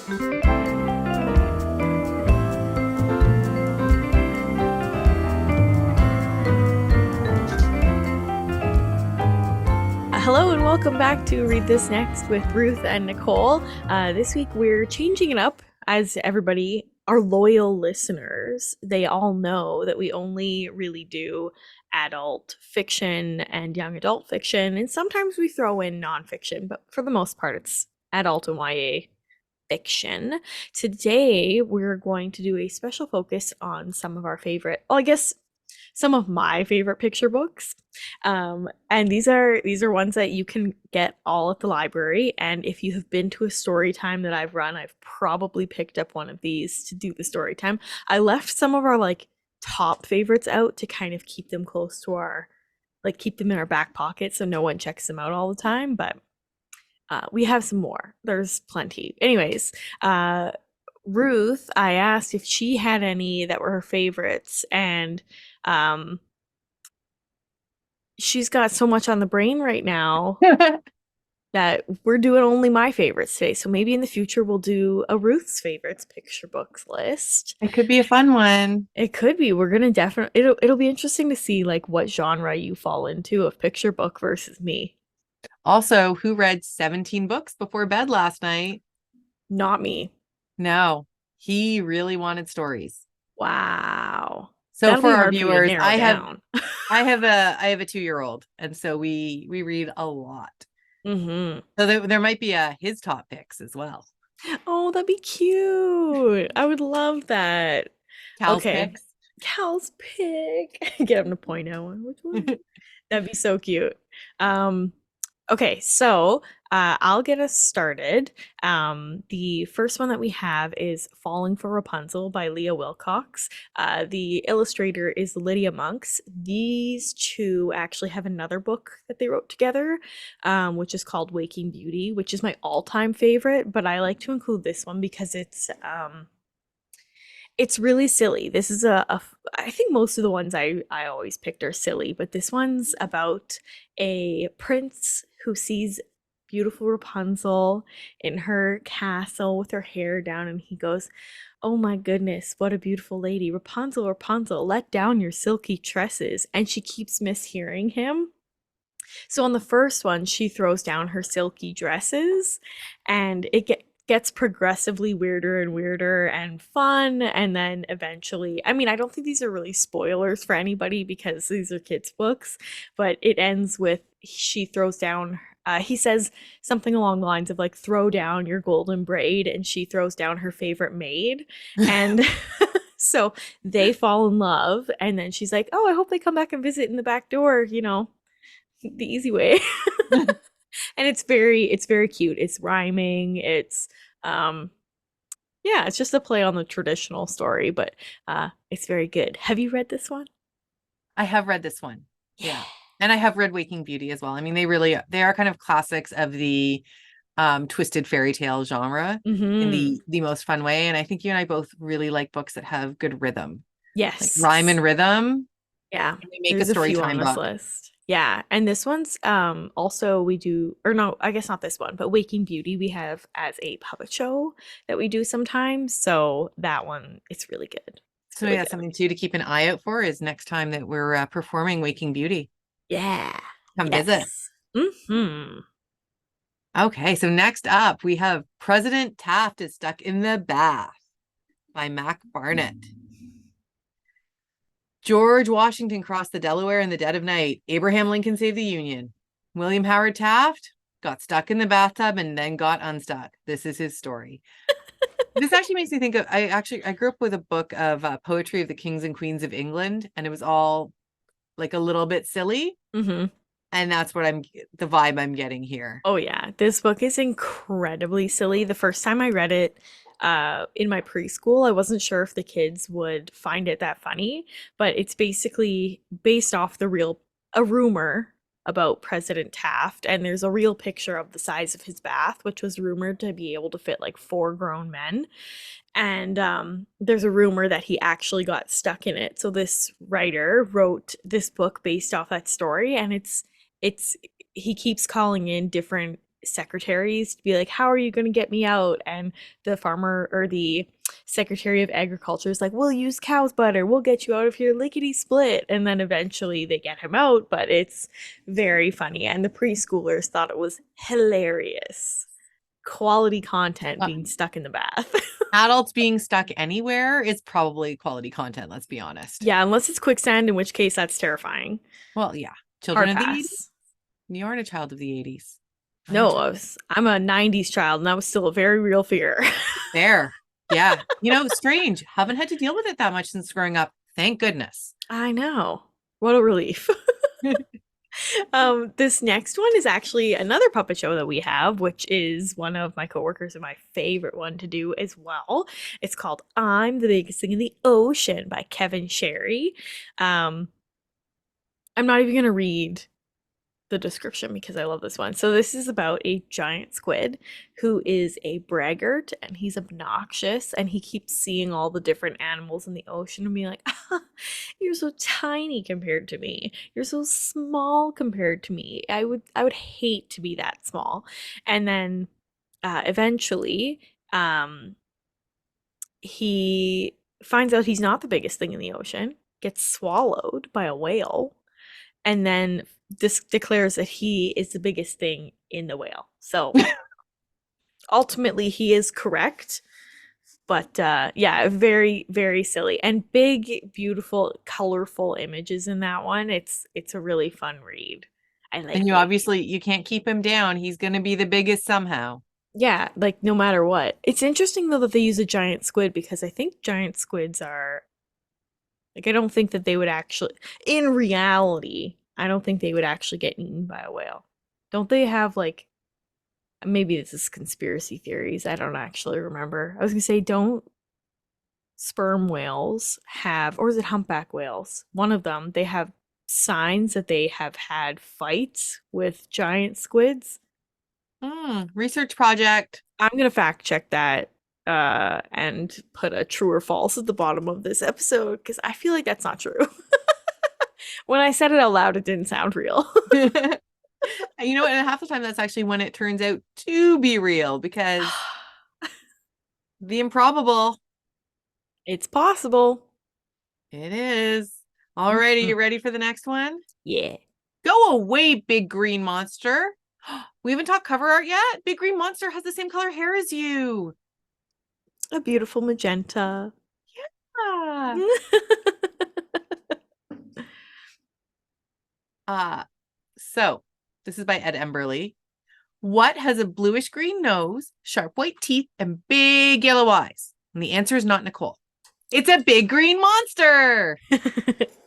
Hello and welcome back to Read This Next with Ruth and Nicole. This week we're changing it up, as everybody, our loyal listeners, they all know that we only really do adult fiction and young adult fiction, and sometimes we throw in nonfiction, but for the most part it's adult and YA fiction. Today we're going to do a special focus on some of our favorite, well, I guess some of my favorite picture books. And these are ones that you can get all at the library. And if you have been to a story time that I've run, I've probably picked up one of these to do the story time. I left some of our like top favorites out to kind of keep them close to our, like, keep them in our back pocket so no one checks them out all the time. But we have some more. There's plenty. Anyways, Ruth, I asked if she had any that were her favorites, and she's got so much on the brain right now that we're doing only my favorites today. So maybe in the future we'll do a Ruth's favorites picture books list. It could be a fun one. It could be. We're gonna definitely, it'll be interesting to see like what genre you fall into of picture book versus me. Also, who read 17 books before bed last night? Not me. No, he really wanted stories. Wow. So That'll for be our hard for you to viewers, narrow I down. have a 2-year-old, and so we read a lot. Mm-hmm. So there might be his top picks as well. Oh, that'd be cute. I would love that. Cal's Okay. picks. Cal's pick. Get him to point out which one. That'd be so cute. Okay, so I'll get us started. The first one that we have is Falling for Rapunzel by Leah Wilcox. The illustrator is Lydia Monks. These two actually have another book that they wrote together, which is called Waking Beauty, which is my all-time favorite, but I like to include this one because it's really silly. This is I think most of the ones I always picked are silly, but this one's about a prince who sees beautiful Rapunzel in her castle with her hair down, and he goes, "Oh my goodness, what a beautiful lady. Rapunzel, Rapunzel, let down your silky tresses." And she keeps mishearing him. So on the first one, she throws down her silky dresses, and it gets progressively weirder and weirder and fun. And then eventually, I mean, I don't think these are really spoilers for anybody because these are kids' books, but it ends with she throws down, he says something along the lines of like, "Throw down your golden braid," and she throws down her favorite maid. And so they fall in love. And then she's like, "Oh, I hope they come back and visit in the back door, you know, the easy way." And it's very cute. It's rhyming. It's yeah, it's just a play on the traditional story, but it's very good. Have you read this one? I have read this one. Yeah. And I have read Waking Beauty as well. I mean, they are kind of classics of the twisted fairy tale genre in the most fun way. And I think you and I both really like books that have good rhythm. Yes. Like rhyme and rhythm. Yeah. And we make a story time book. List. Yeah. And this one's also we do, or no, I guess not this one, but Waking Beauty we have as a puppet show that we do sometimes. So that one, it's really good. So yeah, something too to keep an eye out for is next time that we're performing Waking Beauty. Yeah. Come visit. Mm-hmm. Okay, so next up we have President Taft is Stuck in the Bath by Mac Barnett. George Washington crossed the Delaware in the dead of night. Abraham Lincoln saved the Union. William Howard Taft got stuck in the bathtub and then got unstuck. This is his story. This actually makes me think of, I grew up with a book of poetry of the kings and queens of England, and it was all like a little bit silly. Mm-hmm. And that's what the vibe I'm getting here. Oh yeah, this book is incredibly silly. The first time I read it in my preschool, I wasn't sure if the kids would find it that funny, but it's basically based off a rumor about President Taft, and there's a real picture of the size of his bath, which was rumored to be able to fit like 4 grown men. And there's a rumor that he actually got stuck in it. So this writer wrote this book based off that story, and it's he keeps calling in different secretaries to be like, how are you going to get me out? And the farmer or the secretary of agriculture is like, we'll use cow's butter, we'll get you out of here lickety split. And then eventually they get him out, but it's very funny, and the preschoolers thought it was hilarious. Quality content Uh, being stuck in the bath. Adults being stuck anywhere is probably quality content, let's be honest. Yeah, unless it's quicksand, in which case that's terrifying. Well, yeah. Children Hard of the 80s. pass. You aren't a child of the 80s. No, I'm a 90s child, and that was still a very real fear. Fair. Yeah. Strange. Haven't had to deal with it that much since growing up. Thank goodness. I know. What a relief. This next one is actually another puppet show that we have, which is one of my coworkers and my favorite one to do as well. It's called I'm the Biggest Thing in the Ocean by Kevin Sherry. I'm not even going to read the description because I love this one. So this is about a giant squid who is a braggart, and he's obnoxious, and he keeps seeing all the different animals in the ocean and being like, ah, you're so tiny compared to me. You're so small compared to me. I would hate to be that small. And then eventually he finds out he's not the biggest thing in the ocean, gets swallowed by a whale, and then this declares that he is the biggest thing in the whale. So ultimately he is correct, but yeah, very very silly and big, beautiful, colorful images in that one. It's a really fun read. I like And it. you can't keep him down. He's going to be the biggest somehow. Yeah, like no matter what. It's interesting though that they use a giant squid, because I think giant squids are like, I don't think that they would actually, in reality, I don't think they would actually get eaten by a whale. Don't they have like, maybe this is conspiracy theories. I don't actually remember. I was gonna say, don't sperm whales have, or is it humpback whales? One of them, they have signs that they have had fights with giant squids. Research project. I'm gonna fact check that and put a true or false at the bottom of this episode, because I feel like that's not true. When I said it out loud, it didn't sound real. And half the time that's actually when it turns out to be real, because the improbable. It's possible. It is. Alrighty, you ready for the next one? Yeah. Go away, big green monster. We haven't talked cover art yet. Big green monster has the same color hair as you. A beautiful magenta. Ah. So this is by Ed Emberley. What has a bluish green nose, sharp white teeth, and big yellow eyes? And the answer is not Nicole. It's a big green monster.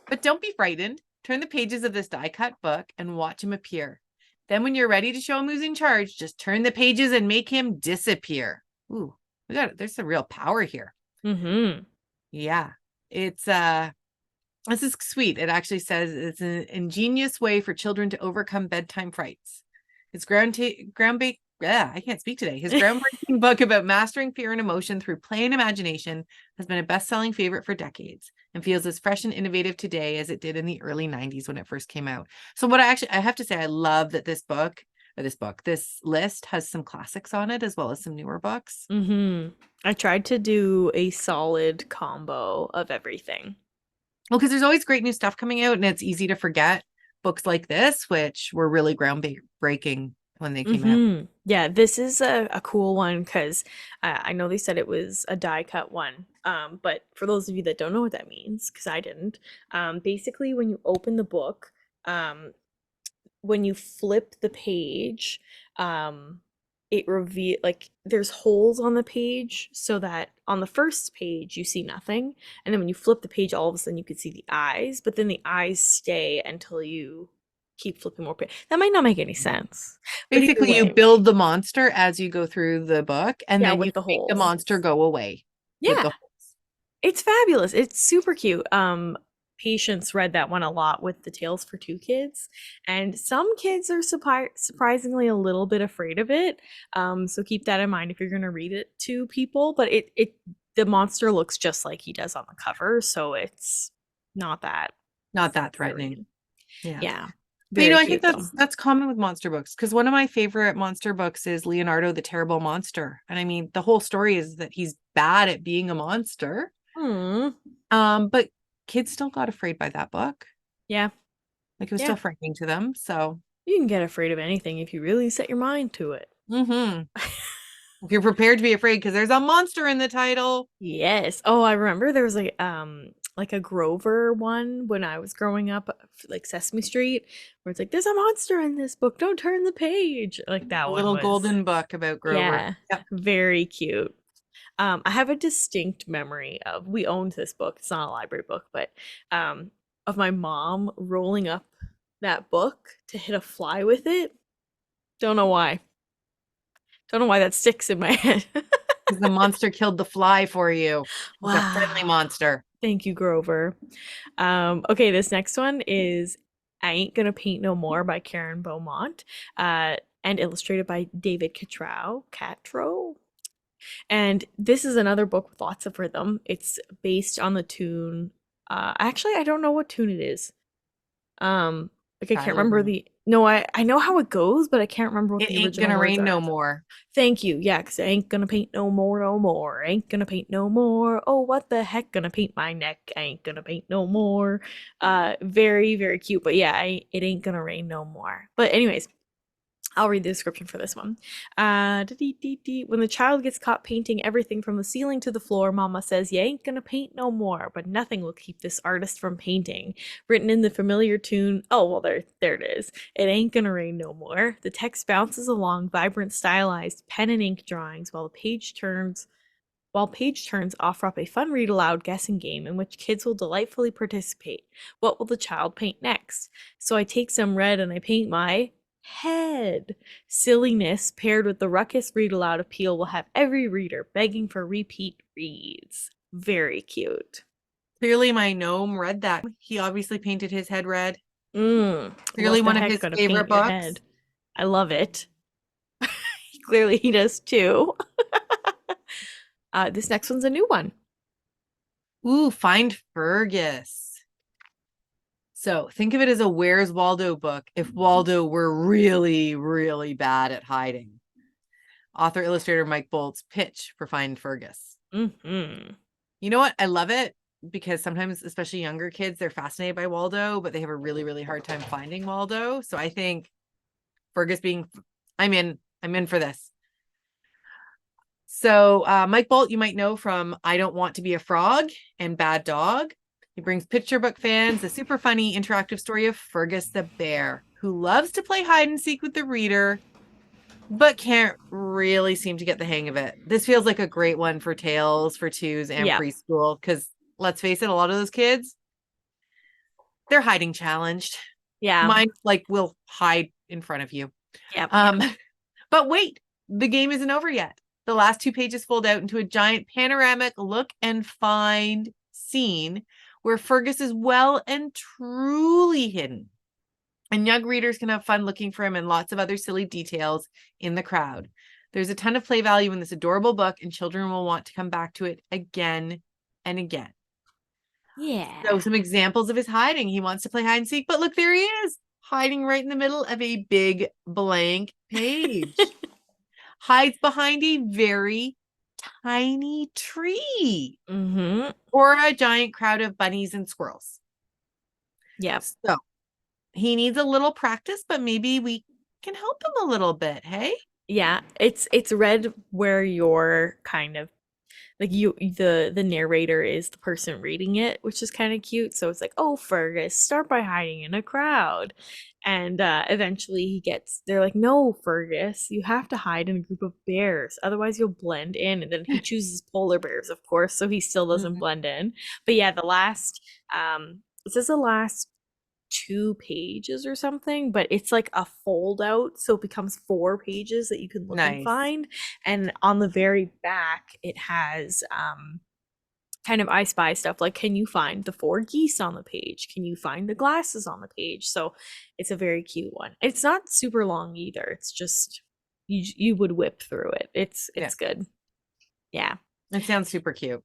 But don't be frightened. Turn the pages of this die-cut book and watch him appear. Then when you're ready to show him who's in charge, just turn the pages and make him disappear. Ooh, there's some real power here. Mm-hmm. Yeah. This is sweet. It actually says it's an ingenious way for children to overcome bedtime frights. It's I can't speak today. His groundbreaking book about mastering fear and emotion through play and imagination has been a best-selling favorite for decades and feels as fresh and innovative today as it did in the early 90s when it first came out. So I have to say, I love that this list has some classics on it as well as some newer books. Mm-hmm. I tried to do a solid combo of everything. Well, because there's always great new stuff coming out, and it's easy to forget books like this, which were really groundbreaking when they came out. Yeah, this is a cool one because I know they said it was a die cut one. But for those of you that don't know what that means, because I didn't, basically when you open the book, when you flip the page, it reveal like there's holes on the page so that on the first page you see nothing, and then when you flip the page, all of a sudden you can see the eyes, but then the eyes stay until you keep flipping more page. That might not make any sense. Basically, you build the monster as you go through the book, and then you make the monster go away. Yeah, it's fabulous. It's super cute. Patience read that one a lot with the Tales for Two kids, and some kids are surprisingly a little bit afraid of it. So keep that in mind if you're going to read it to people. But the monster looks just like he does on the cover, so it's not that threatening. Yeah. But Very I think cute though. that's common with monster books because one of my favorite monster books is Leonardo the Terrible Monster. And I mean, the whole story is that he's bad at being a monster. Hmm. But kids still got afraid by that book. Yeah. Like it was Yeah. still frightening to them. So, You can get afraid of anything if you really set your mind to it. mm-hmm. If you're prepared to be afraid because there's a monster in the title. Yes. Oh, I remember there was like a Grover one when I was growing up, like Sesame Street, where it's like there's a monster in this book. Don't turn the page. Like that A one little was, golden book about Grover. yeah, Yep. very cute. I have a distinct memory of we owned this book. It's not a library book, but of my mom rolling up that book to hit a fly with it. Don't know why. Don't know why that sticks in my head. Because the monster killed the fly for you. It's a friendly Wow. monster. Thank you, Grover. Okay, this next one is I Ain't Gonna Paint No More by Karen Beaumont, and illustrated by David Catrow. And this is another book with lots of rhythm. It's based on the tune. Actually, I don't know what tune it is. Like I can't Tyler remember Durden. the. No, I know how it goes, but I can't remember what It the ain't original gonna words rain are. no more. Thank you. Yeah, because I ain't gonna paint no more, no more. Ain't gonna paint no more. Oh, what the heck? Gonna paint my neck. I ain't gonna paint no more. Very, very cute. But yeah, it ain't gonna rain no more. But anyways, I'll read the description for this one. When the child gets caught painting everything from the ceiling to the floor, Mama says, "You ain't gonna paint no more," but nothing will keep this artist from painting. Written in the familiar tune, oh, well, there it is. It ain't gonna rain no more. The text bounces along, vibrant, stylized pen and ink drawings, while page turns offer up a fun read aloud guessing game in which kids will delightfully participate. What will the child paint next? So I take some red and I paint my head. Silliness paired with the ruckus read aloud appeal will have every reader begging for repeat reads. Very cute. Clearly, my gnome read that. He obviously painted his head red. Clearly, What the one of heck his gonna favorite paint your books. head? I love it. Clearly he does too. This next one's a new one. Ooh, Find Fergus. So think of it as a Where's Waldo book if Waldo were really, really bad at hiding. Author illustrator Mike Bolt's pitch for Find Fergus. Mm-hmm. You know what? I love it because sometimes, especially younger kids, they're fascinated by Waldo, but they have a really, really hard time finding Waldo. So I think Fergus being, I'm in for this. So Mike Bolt, you might know from I Don't Want to Be a Frog and Bad Dog. He brings picture book fans the super funny interactive story of Fergus the bear, who loves to play hide and seek with the reader, but can't really seem to get the hang of it. This feels like a great one for tales for twos and Yeah. preschool, because let's face it, a lot of those kids, they're hiding challenged. Yeah. Mine like will hide in front of you. Yep. But wait, the game isn't over yet. The last two pages fold out into a giant panoramic look and find scene where Fergus is well and truly hidden. And young readers can have fun looking for him and lots of other silly details in the crowd. There's a ton of play value in this adorable book, and children will want to come back to it again and again. Yeah. So some examples of his hiding. He wants to play hide and seek, but look, there he is, hiding right in the middle of a big blank page. Hides behind a very tiny tree Mm-hmm. or a giant crowd of bunnies and squirrels. Yep. So he needs a little practice, but maybe we can help him a little bit. Hey? Yeah. It's read where you're kind of like the narrator is the person reading it, which is kind of cute. So it's like, oh, Fergus, start by hiding in a crowd. And eventually they're like, no, Fergus, you have to hide in a group of bears. Otherwise you'll blend in. And then he chooses polar bears, of course, so he still doesn't Mhm. blend in. But yeah, it says the last 2 pages or something, but it's like a fold out, so it becomes 4 pages that you can look and Nice. find. And on the very back, it has kind of I Spy stuff like, can you find the 4 geese on the page? Can you find the glasses on the page? So it's a very cute one. It's not super long either. It's just you would whip through it. It's Yeah. good. Yeah. It sounds super cute.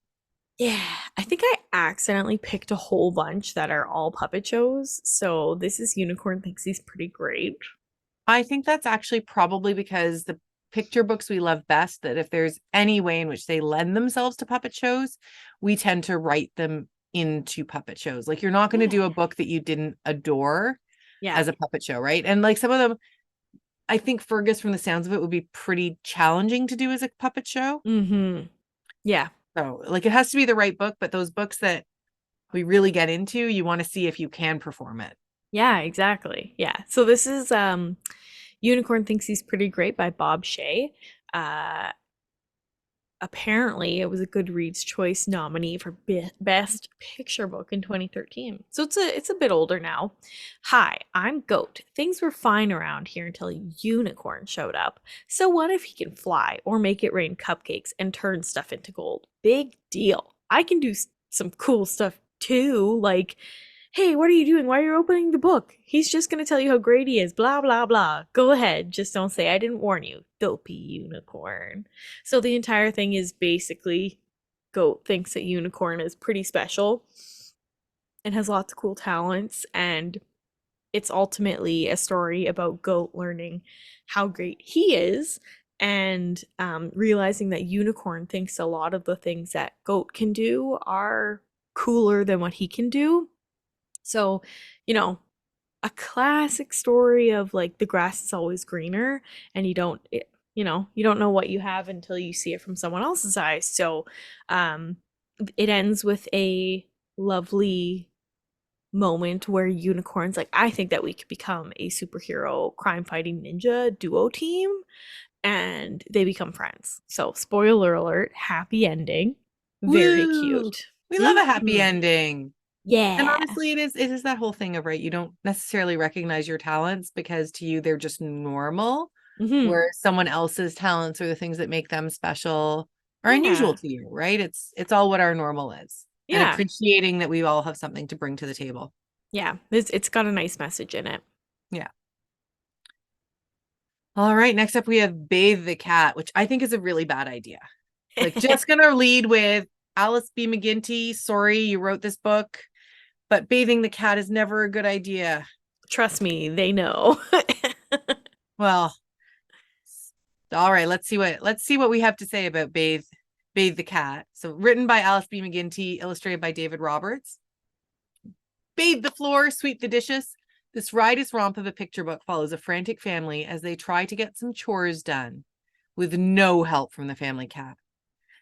Yeah. I think I accidentally picked a whole bunch that are all puppet shows. So this is Unicorn Thinks He's Pretty Great. I think that's actually probably because the picture books we love best, that if there's any way in which they lend themselves to puppet shows, we tend to write them into puppet shows. Like you're not going to do Yeah. a book that you didn't adore Yeah. as a puppet show, right? And like some of them, I think Fergus, from the sounds of it, would be pretty challenging to do as a puppet show. Mm-hmm. Yeah. So like it has to be the right book, but those books that we really get into, you want to see if you can perform it. Yeah, exactly. Yeah. So this is Unicorn Thinks He's Pretty Great by Bob Shea. Uh Apparently it was a Goodreads Choice nominee for Best Picture Book in 2013. So it's a bit older now. Hi, I'm Goat. Things were fine around here until Unicorn showed up. So what if he can fly or make it rain cupcakes and turn stuff into gold? Big deal. I can do some cool stuff too, like hey, what are you doing? Why are you opening the book? He's just gonna tell you how great he is. Blah, blah, blah. Go ahead. Just don't say I didn't warn you. Dopey unicorn. So the entire thing is basically Goat thinks that Unicorn is pretty special and has lots of cool talents. And it's ultimately a story about Goat learning how great he is and realizing that Unicorn thinks a lot of the things that Goat can do are cooler than what he can do. So, you know, a classic story of like the grass is always greener and you don't know what you have until you see it from someone else's eyes. So, um it ends with a lovely moment where Unicorn's like, I think that we could become a superhero crime fighting ninja duo team, and they become friends. So, spoiler alert, happy ending. Very Woo! cute. We love a happy Mhm. ending. And Yeah. honestly, it is that whole thing of, right, you don't necessarily recognize your talents because to you they're just normal, Mhm. where someone else's talents are the things that make them special or unusual Yeah. to you, right? It's all what our normal is. And Yeah. appreciating that we all have something to bring to the table. Yeah, it's got a nice message in it. Yeah. All right, next up we have Bathe the Cat, which I think is a really bad idea. Like just gonna lead with Alice B. McGinty. Sorry you wrote this book, but bathing the cat is never a good idea. Trust me, they know. Well, all right, let's see what we have to say about Bathe the Cat. So written by Alice B. McGinty, illustrated by David Roberts. Bathe the floor, sweep the dishes. This riotous romp of a picture book follows a frantic family as they try to get some chores done with no help from the family cat.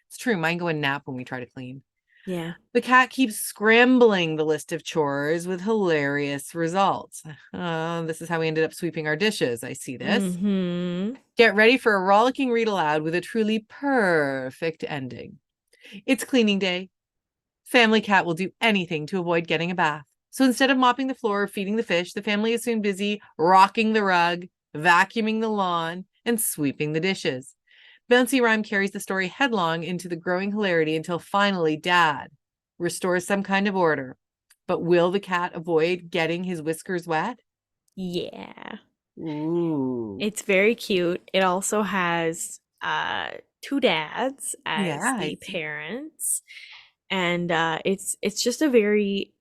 It's true, mine go and nap when we try to clean. Yeah. The cat keeps scrambling the list of chores with hilarious results. This is how we ended up sweeping our dishes. I see this. Mhm. Get ready for a rollicking read aloud with a truly perfect ending. It's cleaning day. Family cat will do anything to avoid getting a bath. So instead of mopping the floor or feeding the fish, the family is soon busy rocking the rug, vacuuming the lawn, and sweeping the dishes. Bouncy Rhyme carries the story headlong into the growing hilarity until finally Dad restores some kind of order. But will the cat avoid getting his whiskers wet? Yeah. Ooh. It's very cute. It also has two dads Yeah, as I the see. parents. And it's just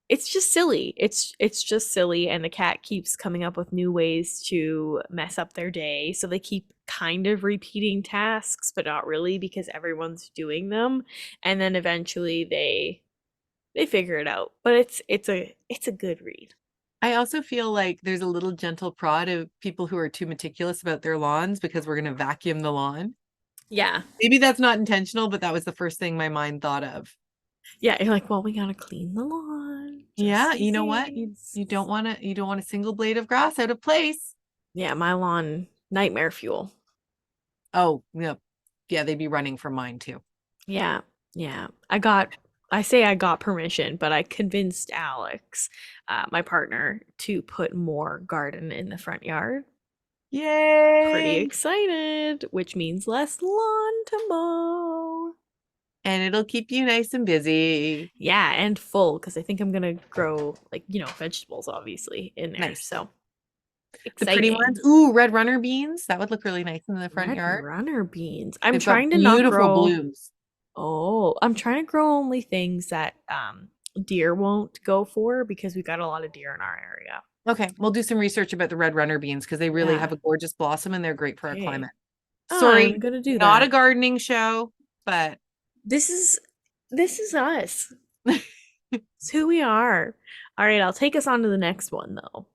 it's just silly. It's just silly, and the cat keeps coming up with new ways to mess up their day. So they keep kind of repeating tasks, but not really because everyone's doing them. And then eventually they figure it out. But it's a good read. I also feel like there's a little gentle prod of people who are too meticulous about their lawns because we're going to vacuum the lawn. Yeah. Maybe that's not intentional, but that was the first thing my mind thought of. Yeah, you're like, well, we gotta clean the lawn Yeah, just in you know what? You case. you don't want to you don't want a single blade of grass out of place. Yeah, my lawn, nightmare fuel. Oh, yeah. Yeah, they'd be running for mine too. Yeah, yeah. I got permission, but I convinced Alex, my partner, to put more garden in the front yard. Pretty Yay! excited, which means less lawn to mow. And it'll keep you nice and busy. Yeah, and full, because I think I'm gonna grow, like, vegetables, obviously, in there. Nice. So The pretty ones. exciting. Ooh, red runner beans. That would look really nice in the front Red yard. runner beans. I'm They've got trying to not beautiful grow. blooms. Oh, I'm trying to grow only things that deer won't go for because we got a lot of deer in our area. Okay, we'll do some research about the red runner beans because they really have Yeah. a gorgeous blossom and they're great for our Okay. climate. I'm Sorry, gonna do not a that. gardening show, but This is this is us. It's who we are. All right, I'll take us on to the next one though.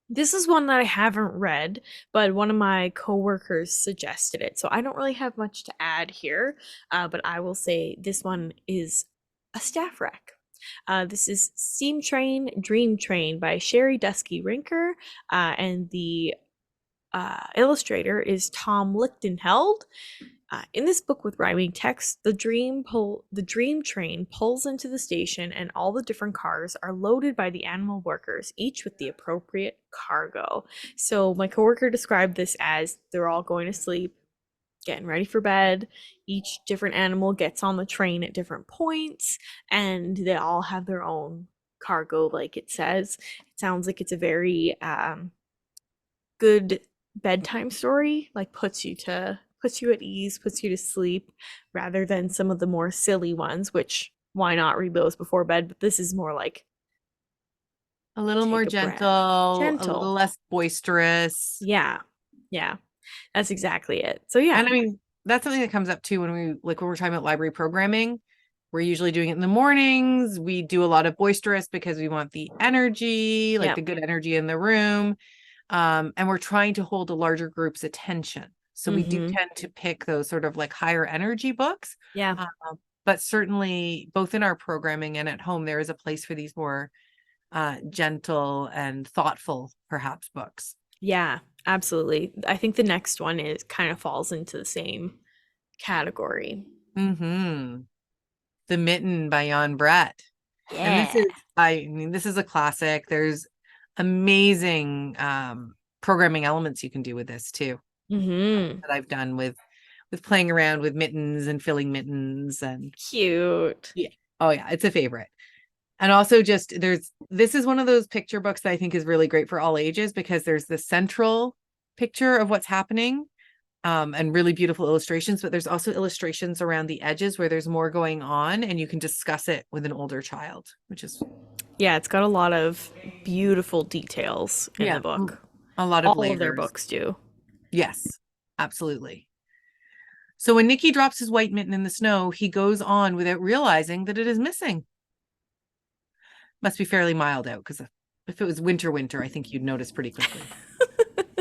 This is one that I haven't read, but one of my coworkers suggested it. So I don't really have much to add here, but I will say this one is a staff wreck. This is Steam Train Dream Train by Sherry Dusky Rinker, and the illustrator is Tom Lichtenheld. In this book with rhyming text, the dream train pulls into the station, and all the different cars are loaded by the animal workers, each with the appropriate cargo. So my coworker described this as they're all going to sleep, getting ready for bed. Each different animal gets on the train at different points, and they all have their own cargo, like it says. It sounds like it's a very good bedtime story, like puts you at ease, puts you to sleep, rather than some of the more silly ones, which why not read those before bed? But this is more like a little more take a breath. gentle, a little Gentle. less boisterous. Yeah. Yeah. That's exactly it. So yeah. And I mean, that's something that comes up too when we're talking about library programming. We're usually doing it in the mornings. We do a lot of boisterous because we want the energy, like Yeah. the good energy in the room. And we're trying to hold a larger group's attention. So we do Mhm. tend to pick those sort of like higher energy books. Yeah. But certainly both in our programming and at home, there is a place for these more gentle and thoughtful, perhaps, books. Yeah. Absolutely. I think the next one is kind of falls into the same category. Mm-hmm. The Mitten by Jan Brett. And this Yeah. is, I mean, this is a classic. There's amazing programming elements you can do with this too, Mhm. that I've done with playing around with mittens and filling mittens and Cute. yeah. Oh yeah, it's a favorite. And also just this is one of those picture books that I think is really great for all ages because there's the central picture of what's happening, and really beautiful illustrations, but there's also illustrations around the edges where there's more going on and you can discuss it with an older child, which is Yeah, it's got a lot of beautiful details in yeah, the book. a lot of All of their layers. books do. Yes, absolutely. So when Nicky drops his white mitten in the snow, he goes on without realizing that it is missing. Must be fairly mild out because if it was winter, I think you'd notice pretty quickly.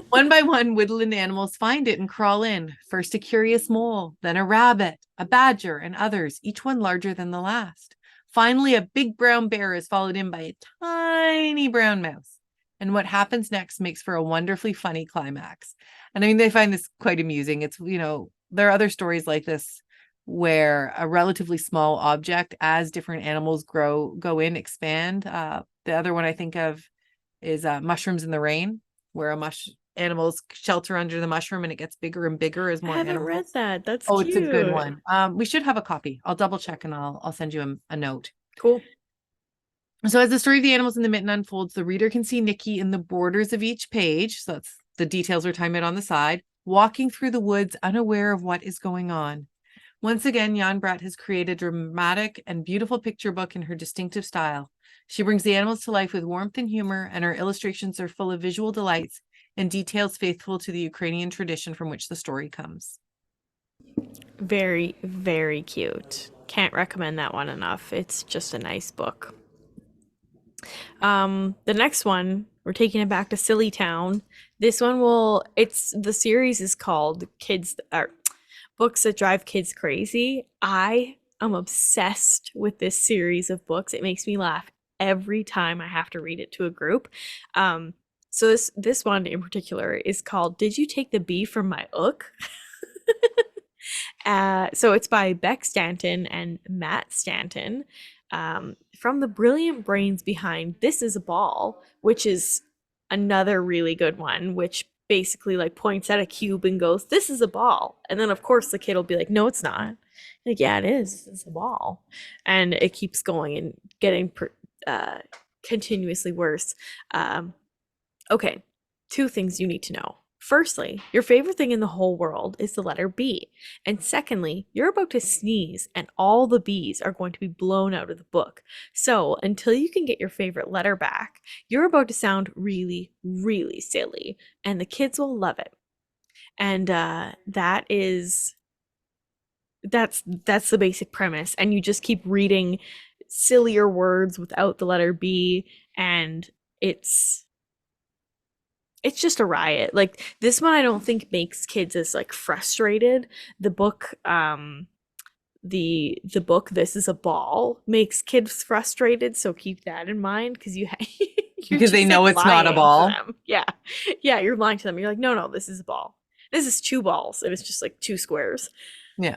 One by one, woodland animals find it and crawl in. First a curious mole, then a rabbit, a badger, and others, each one larger than the last. Finally, a big brown bear is followed in by a tiny brown mouse. And what happens next makes for a wonderfully funny climax. And I mean, they find this quite amusing. It's, there are other stories like this where a relatively small object, as different animals go in, expand. The other one I think of is Mushrooms in the Rain, where animals shelter under the mushroom and it gets bigger and bigger as I more haven't read animals. that. That's Oh, it's a good cute. one. We should have a copy. I'll double check and I'll send you a note. Cool. So as the story of the animals in the mitten unfolds, the reader can see Nicky in the borders of each page. So that's the details we're talking about on the side, walking through the woods, unaware of what is going on. Once again, Jan Bratt has created a dramatic and beautiful picture book in her distinctive style. She brings the animals to life with warmth and humor, and her illustrations are full of visual delights and details faithful to the Ukrainian tradition from which the story comes. Very, very cute. Can't recommend that one enough. It's just a nice book. The next one, we're taking it back to Silly Town. This one the series is called Kids or Books That Drive Kids Crazy. I am obsessed with this series of books. It makes me laugh every time I have to read it to a group. So this one in particular is called Did You Take the Bee from My Ook? So it's by Beck Stanton and Matt Stanton, from the brilliant brains behind This Is a Ball, which is another really good one, which basically like points at a cube and goes, "This is a ball," and then of course the kid will be like, "No, it's not." Like, yeah, it is. It's a ball, and it keeps going and getting continuously worse. Okay, two things you need to know. Firstly, your favorite thing in the whole world is the letter B. And secondly, you're about to sneeze and all the B's are going to be blown out of the book. So, until you can get your favorite letter back, you're about to sound really, really silly, and the kids will love it. And that's the basic premise. And you just keep reading sillier words without the letter B, and it's just a riot. Like this one I don't think makes kids as like frustrated. The book the book This Is a Ball makes kids frustrated, so keep that in mind because you're Because just they know like it's not a lying to ball. them. Yeah. Yeah, you're lying to them. You're like, no, this is a ball. This is two balls. And it's just like two squares. Yeah.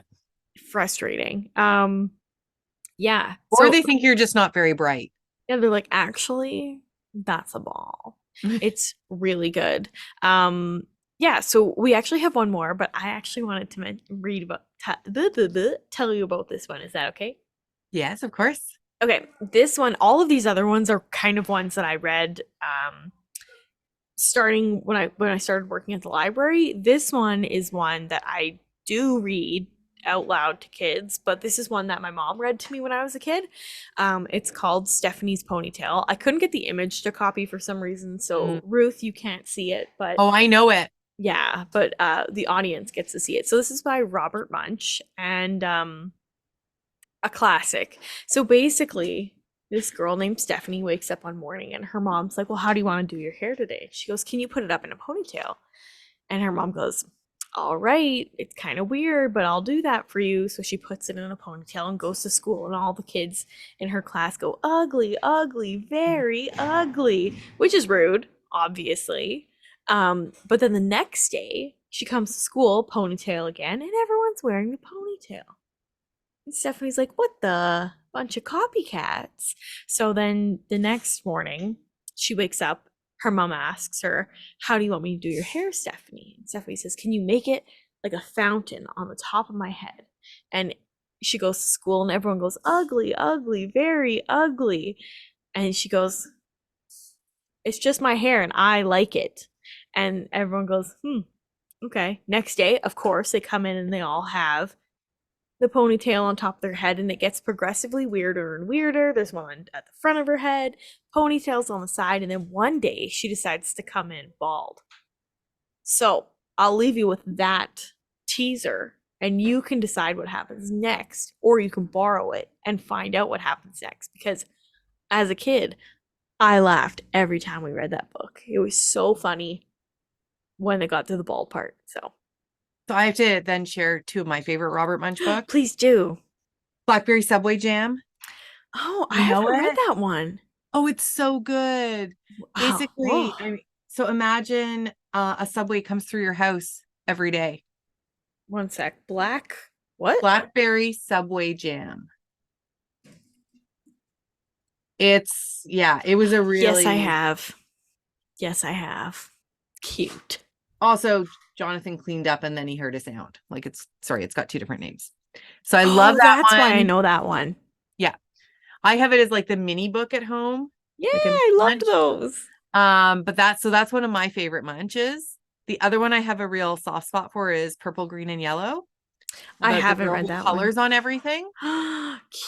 Frustrating. Yeah. Or So they think you're just not very bright. yeah, they're like, actually, that's a ball. It's really good. Yeah, so we actually have one more, but I actually wanted to read about tell you about this one. Is that okay? Yes, of course. Okay, this one, all of these other ones are kind of ones that I read starting when I started working at the library. This one is one that I do read out loud to kids, but this is one that my mom read to me when I was a kid. It's called Stephanie's Ponytail. I couldn't get the image to copy for some reason, so Ruth, you can't see it, but Oh, I know it. yeah, but the audience gets to see it. So this is by Robert Munsch, and a classic. So basically, this girl named Stephanie wakes up one morning and her mom's like, "Well, how do you want to do your hair today?" She goes, "Can you put it up in a ponytail?" And her mom goes, "All right, it's kind of weird, but I'll do that for you." So she puts it in a ponytail and goes to school, and all the kids in her class go, "Ugly, ugly, very ugly," which is rude, obviously. But then the next day, she comes to school, ponytail again, and everyone's wearing the ponytail. And Stephanie's like, "What the? Bunch of copycats." So then the next morning, she wakes up. Her mom asks her, "How do you want me to do your hair, Stephanie?" And Stephanie says, "Can you make it like a fountain on the top of my head?" And she goes to school and everyone goes, "Ugly, ugly, very ugly." And she goes, "It's just my hair and I like it." And everyone goes, okay. Next day, of course, they come in and they all have the ponytail on top of their head, and it gets progressively weirder and weirder. There's one at the front of her head, ponytails on the side, and then one day she decides to come in bald. So I'll leave you with that teaser, and you can decide what happens next, or you can borrow it and find out what happens next. Because as a kid, I laughed every time we read that book. It was so funny when it got to the bald part. So I have to then share two of my favorite Robert Munsch books. please do. Blackberry Subway Jam. Oh, I haven't read that one. Oh, it's so good. Basically, so imagine a subway comes through your house every day. One sec. What? Blackberry Subway Jam. It was a really... Yes, I have. Cute. Also, Jonathan cleaned up and then he heard a sound. Like it's got two different names. So I love that that's one. why I know that one. Yeah. I have it as like the mini book at home. Yeah, like I loved those. But that's one of my favorite Munches. The other one I have a real soft spot for is Purple, Green, and Yellow. I haven't read that colors on everything.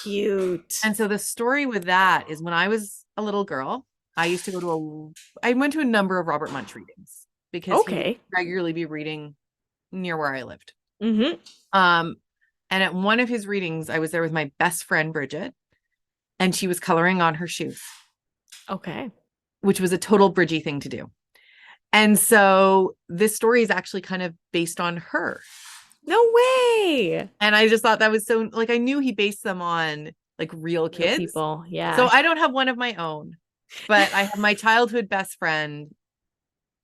Cute. And so the story with that is when I was a little girl, I used to I went to a number of Robert Munsch readings because he would regularly be reading near where I lived. Mm-hmm. And at one of his readings, I was there with my best friend, Bridget, and she was coloring on her shoes. Okay. Which was a total Bridgie thing to do. And so this story is actually kind of based on her. No way. And I just thought that was so, like, I knew he based them on like real kids. People. Yeah. So I don't have one of my own, but I have my childhood best friend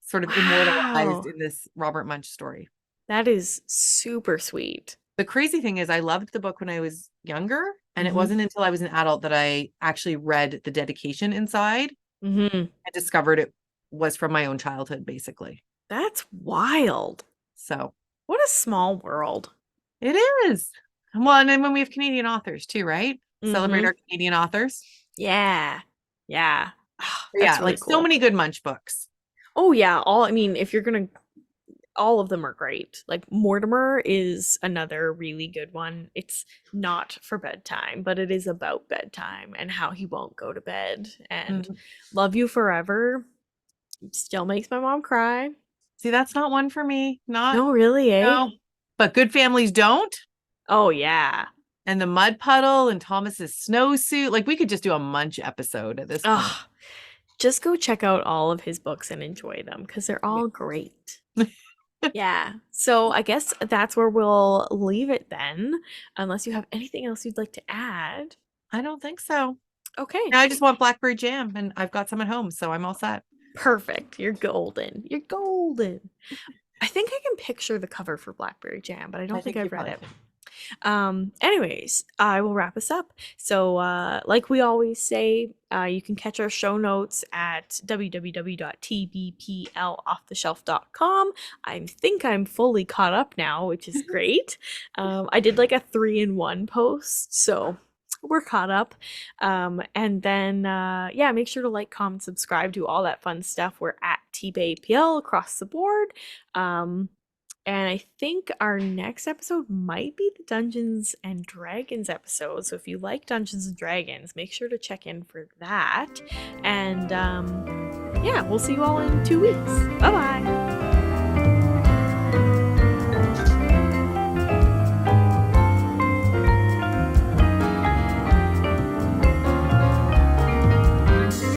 sort of immortalized in this Robert Munsch story. That is super sweet. The crazy thing is I loved the book when I was younger, and it wasn't until I was an adult that I actually read the dedication inside and discovered it was from my own childhood, basically. That's wild. So what a small world. It is. Well, and then when we have Canadian authors too, right? Celebrate our Canadian authors. Yeah. Yeah. Really cool. So many good Munsch books. Oh yeah. If you're gonna all of them are great. Like Mortimer is another really good one. It's not for bedtime, but it is about bedtime and how he won't go to bed. And Mm. Love You Forever still makes my mom cry. See, that's not one for me. Not, No, really, eh? no. But Good Families Don't. Oh yeah. And the mud puddle and Thomas's snowsuit. Like we could just do a Munch episode at this point. Ugh. Just go check out all of his books and enjoy them because they're Yeah. all great. Yeah. So I guess that's where we'll leave it then, unless you have anything else you'd like to add. I don't think so. Okay. Now I just want blackberry jam and I've got some at home, so I'm all set. Perfect. You're golden. You're golden. I think I can picture the cover for Blackberry Jam, but I don't think you I've read probably it. can. Anyways, I will wrap us up. So like we always say, you can catch our show notes at www.tbplofftheshelf.com. I think I'm fully caught up now, which is great. I did like a 3-in-1 post, so we're caught up. And then yeah, make sure to like, comment, subscribe, do all that fun stuff. We're at TBAPL across the board. And I think our next episode might be the Dungeons and Dragons episode. So if you like Dungeons and Dragons, make sure to check in for that. And yeah, we'll see you all in 2 weeks. Bye bye.